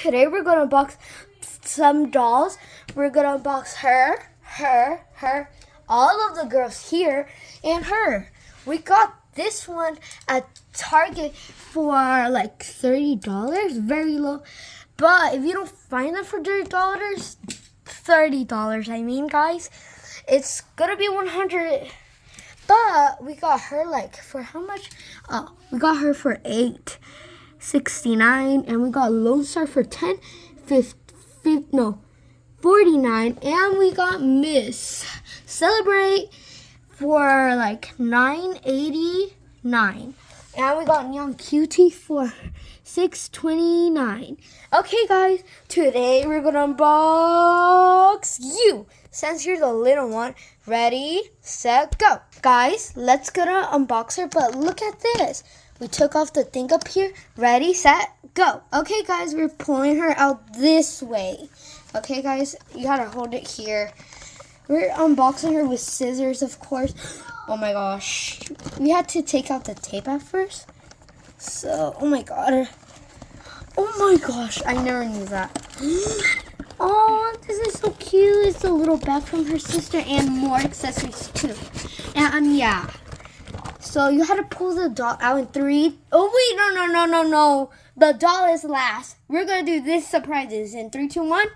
today we're gonna unbox some dolls. We're gonna unbox her, all of the girls here, and her. We got this one at Target for like $30, very low. But if you don't find them for $30, I mean, guys, it's gonna be 100. But we got her like for how much? Oh, we got her for $8.69, and we got Lone Star for $49, and we got Miss Celebrate for like $9.89, and we got Neon Cutie for $6.29. Okay, guys, today we're gonna unbox you. Since you're the little one, ready, set, go. Guys, let's gonna unbox her, but look at this. We took off the thing up here. Ready, set, go. Okay, guys, we're pulling her out this way. Okay, guys, you gotta hold it here. We're unboxing her with scissors, of course. Oh my gosh. We had to take out the tape at first. So, oh my god. Oh my gosh, I never knew that. Oh, this is so cute. It's a little bag from her sister and more accessories too. And yeah. So you had to pull the doll out in 3. Oh wait, no. The doll is last. We're gonna do this surprises in 3, 2, 1.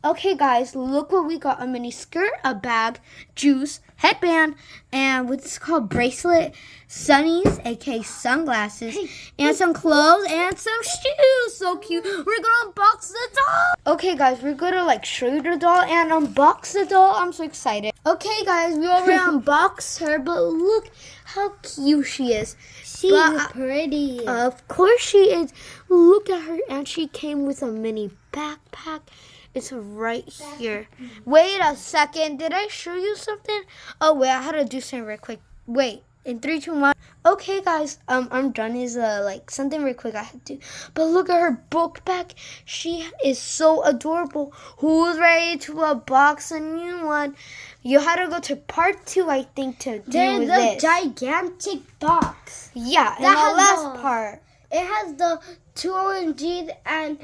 Okay, guys, look what we got: a mini skirt, a bag, juice, headband, and what's called bracelet, sunnies, aka sunglasses, and some clothes and some shoes. So cute. We're gonna unbox the doll. Okay, guys, we're gonna like show you the doll and unbox the doll. I'm so excited. Okay, guys, we already unboxed her, but look how cute she is. She's pretty. Of course she is. Look at her, and she came with a mini backpack. It's right here. Wait a second. Did I show you something? Oh, wait. I had to do something real quick. Wait. In 3, 2, 1. Okay, guys. I'm done. Is like something real quick I had to do. But look at her book bag. She is so adorable. Who's ready to unbox a new one? You had to go to part 2, I think, to do There's this. a gigantic box. Yeah, and the has last the- part. It has the 2 OMGs, and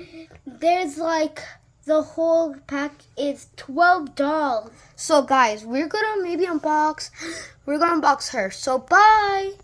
there's like the whole pack is 12 dolls. So, guys, we're gonna unbox her. So, bye.